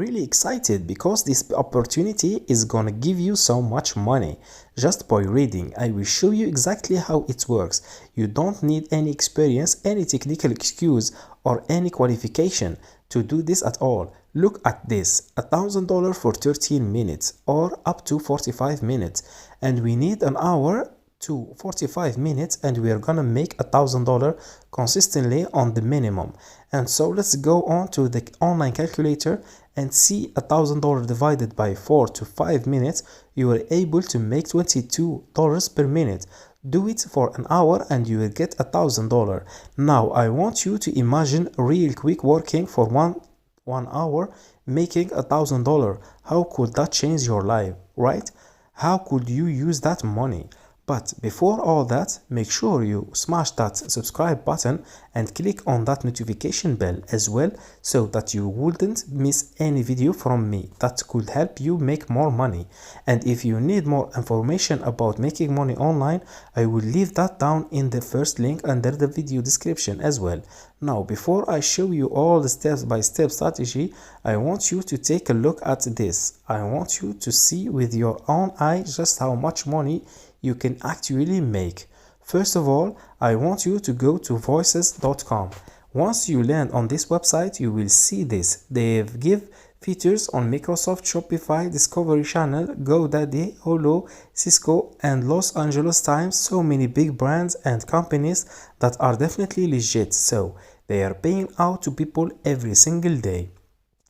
really excited because this opportunity is gonna give you so much money just by reading. I will show you exactly how it works. You don't need any experience, any technical excuse, or any qualification to do this at all. Look at this, $1,000 for 13 minutes or up to 45 minutes, and we need an hour to 45 minutes, and we are gonna make $1,000 consistently on the minimum. And so let's go on to the online calculator and see $1,000 divided by 4 to 5 minutes. You are able to make $22 per minute. Do it for an hour and you will get $1,000. Now I want you to imagine real quick working for one hour making $1,000. How could that change your life, right? How could you use that money? But before all that, make sure you smash that subscribe button and click on that notification bell as well, so that you wouldn't miss any video from me that could help you make more money. And if you need more information about making money online, I will leave that down in the first link under the video description as well. Now, before I show you all the step-by-step strategy, I want you to take a look at this. I want you to see with your own eyes just how much money you can actually make. First of all, I want you to go to voices.com. Once you land on this website, you will see this. They give features on Microsoft, Shopify, Discovery Channel, GoDaddy, Hulu, Cisco, and Los Angeles Times. So many big brands and companies that are definitely legit. So they are paying out to people every single day.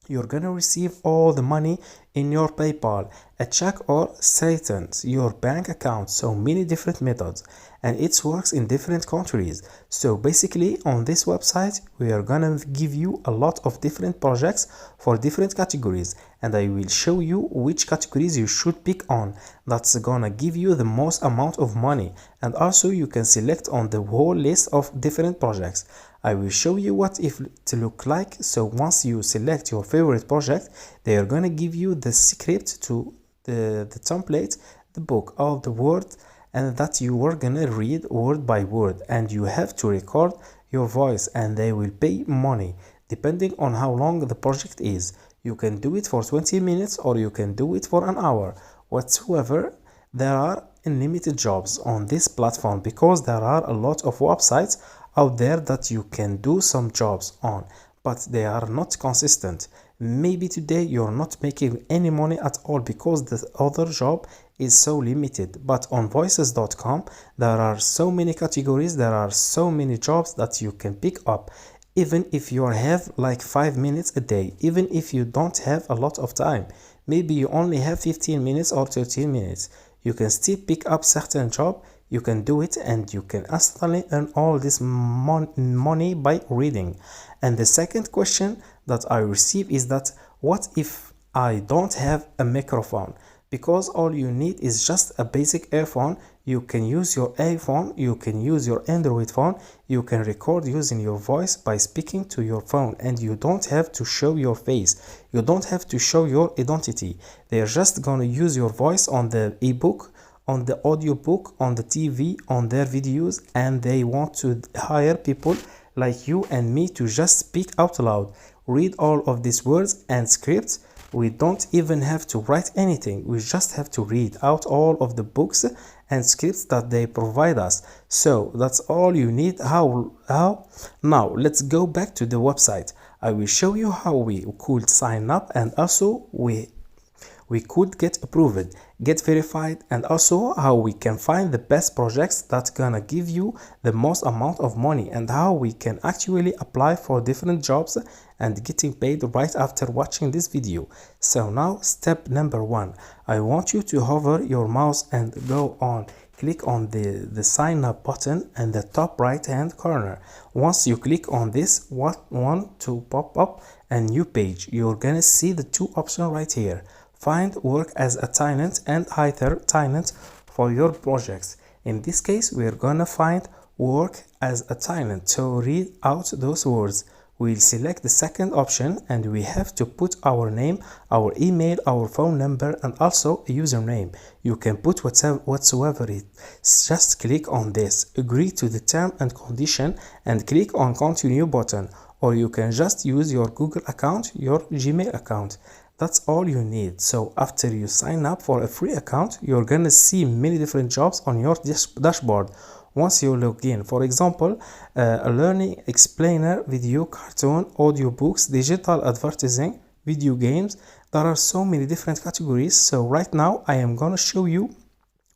You're gonna receive all the money in your PayPal, a check, or straighten your bank account. So many different methods, and it works in different countries. So basically on this website we are gonna give you a lot of different projects for different categories, and I will show you which categories you should pick on. That's gonna give you the most amount of money, and also you can select on the whole list of different projects. I will show you what it look like. So once you select your favorite project, they are gonna give you the script to the template, the book of the word, and that you are gonna read word by word, and you have to record your voice, and they will pay money depending on how long the project is. You can do it for 20 minutes or you can do it for an hour. Whatsoever, there are unlimited jobs on this platform because there are a lot of websites out there that you can do some jobs on, but they are not consistent. Maybe today you're not making any money at all because the other job is so limited, but on voices.com there are so many categories, there are so many jobs that you can pick up, even if you have like 5 minutes a day, even if you don't have a lot of time. Maybe you only have 15 minutes or 13 minutes. You can still pick up certain job. You can do it, and you can instantly earn all this money by reading. And the second question that I receive is that, what if I don't have a microphone? Because all you need is just a basic earphone. You can use your iPhone, you can use your Android phone, you can record using your voice by speaking to your phone, and you don't have to show your face, you don't have to show your identity. They are just gonna use your voice on the ebook, on the audiobook, on the TV, on their videos, and they want to hire people like you and me to just speak out loud, read all of these words and scripts. We don't even have to write anything, we just have to read out all of the books and scripts that they provide us. So that's all you need. How? Now let's go back to the website. I will show you how we could sign up, and also we could get approved, get verified, and also how we can find the best projects that's gonna give you the most amount of money, and how we can actually apply for different jobs and getting paid right after watching this video. So now step number 1, I want you to hover your mouse and go on, click on the sign up button in the top right hand corner. Once you click on this one to pop up a new page, you're gonna see the two options right here. Find work as a tenant and hire tenant for your projects. In this case, we're gonna find work as a tenant. So read out those words. We'll select the second option, and we have to put our name, our email, our phone number, and also a username. You can put whatsoever it. Just click on this, agree to the term and condition, and click on continue button. or you can just use your Google account, your Gmail account. That's all you need. So after you sign up for a free account, you're gonna see many different jobs on your dashboard. Once you log in, for example, a learning explainer, video, cartoon, audiobooks, digital advertising, video games. There are so many different categories. So right now I am gonna show you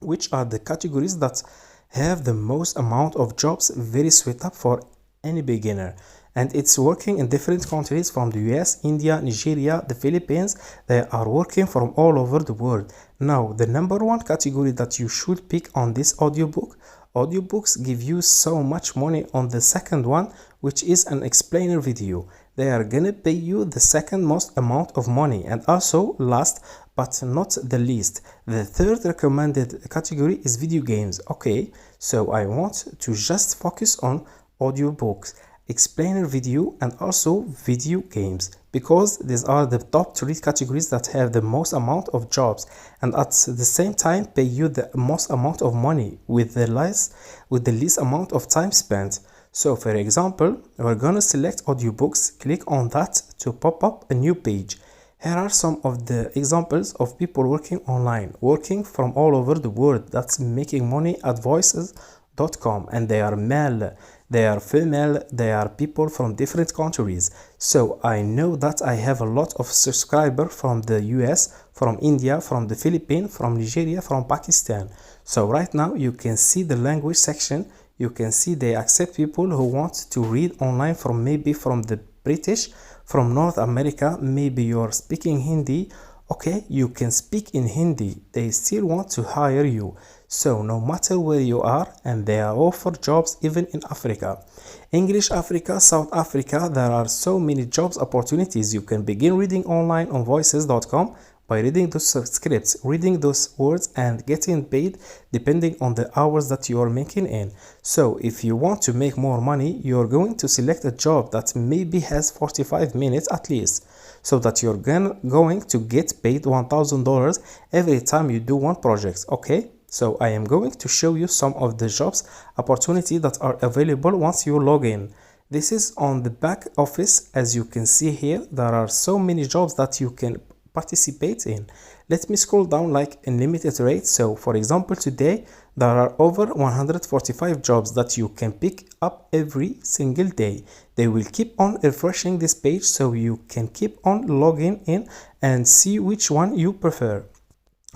which are the categories that have the most amount of jobs, very suitable for any beginner. And it's working in different countries from the US, India, Nigeria, the Philippines. They are working from all over the world. Now, the number one category that you should pick on this audiobook, audiobooks give you so much money on the second one, which is an explainer video. They are gonna pay you the second most amount of money. And also, last but not the least, the third recommended category is video games. Okay, so I want to just focus on audiobooks, explainer video, and also video games, because these are the top three categories that have the most amount of jobs and at the same time pay you the most amount of money with the least amount of time spent. So for example, we're gonna select audiobooks, click on that to pop up a new page. Here are some of the examples of people working online, working from all over the world, that's making money at voices.com, and they are male, they are female, they are people from different countries. So I know that I have a lot of subscribers from the US, from India, from the Philippines, from Nigeria, from Pakistan. So right now you can see the language section. You can see they accept people who want to read online from maybe from the British, from North America, maybe you're speaking Hindi. Okay, you can speak in Hindi. They still want to hire you. So no matter where you are, and they offer jobs even in Africa. English Africa, South Africa, there are so many jobs opportunities. You can begin reading online on voices.com by reading those scripts, reading those words, and getting paid depending on the hours that you are making in. So if you want to make more money, you're going to select a job that maybe has 45 minutes at least, so that you're going to get paid $1,000 every time you do one project. Okay, so I am going to show you some of the jobs opportunity that are available once you log in. This is on the back office. As you can see here, there are so many jobs that you can participate in. Let me scroll down like unlimited rate. So for example, today there are over 145 jobs that you can pick up every single day. They will keep on refreshing this page, so you can keep on logging in and see which one you prefer.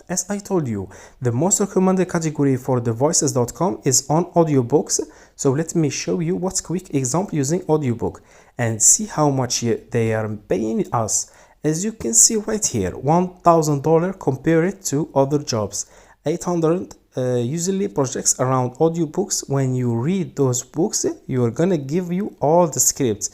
As I told you, the most recommended category for the voices.com is on audiobooks. So let me show you what's quick example using audiobook and see how much they are paying us. As you can see right here, $1,000 compared to other jobs. 800 usually projects around audiobooks. When you read those books, you are gonna give you all the scripts,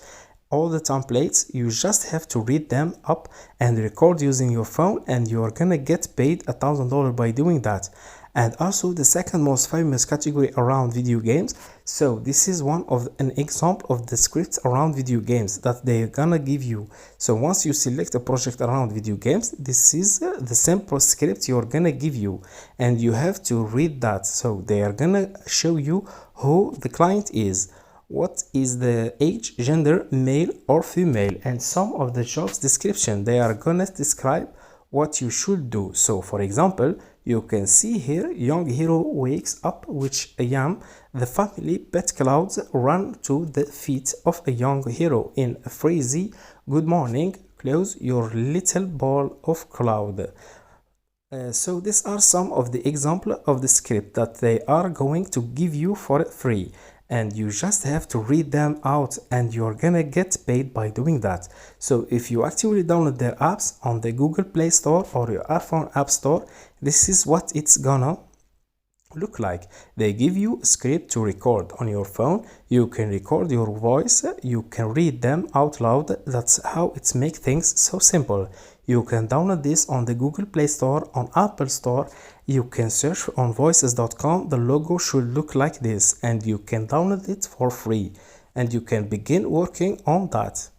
all the templates. You just have to read them up and record using your phone, and you are gonna get paid $1,000 by doing that. And also the second most famous category around video games. So this is an example of the scripts around video games that they're gonna give you. So once you select a project around video games, this is the simple script you're gonna give you, and you have to read that. So they are gonna show you who the client is, what is the age, gender, male or female, and some of the jobs description. They are gonna describe what you should do. So for example, you can see here, young hero wakes up, which I am. The family pet clouds run to the feet of a young hero in a frenzy. Good morning, close your little ball of cloud. So these are some of the example of the script that they are going to give you for free, and you just have to read them out, and you're gonna get paid by doing that. So if you actually download their apps on the Google Play Store or your iPhone App Store, this is what it's gonna look like. They give you a script to record on your phone. You can record your voice, you can read them out loud. That's how it's make things so simple. You can download this on the Google Play Store, on Apple Store. You can search on voices.com. The logo should look like this, and you can download it for free, and you can begin working on that.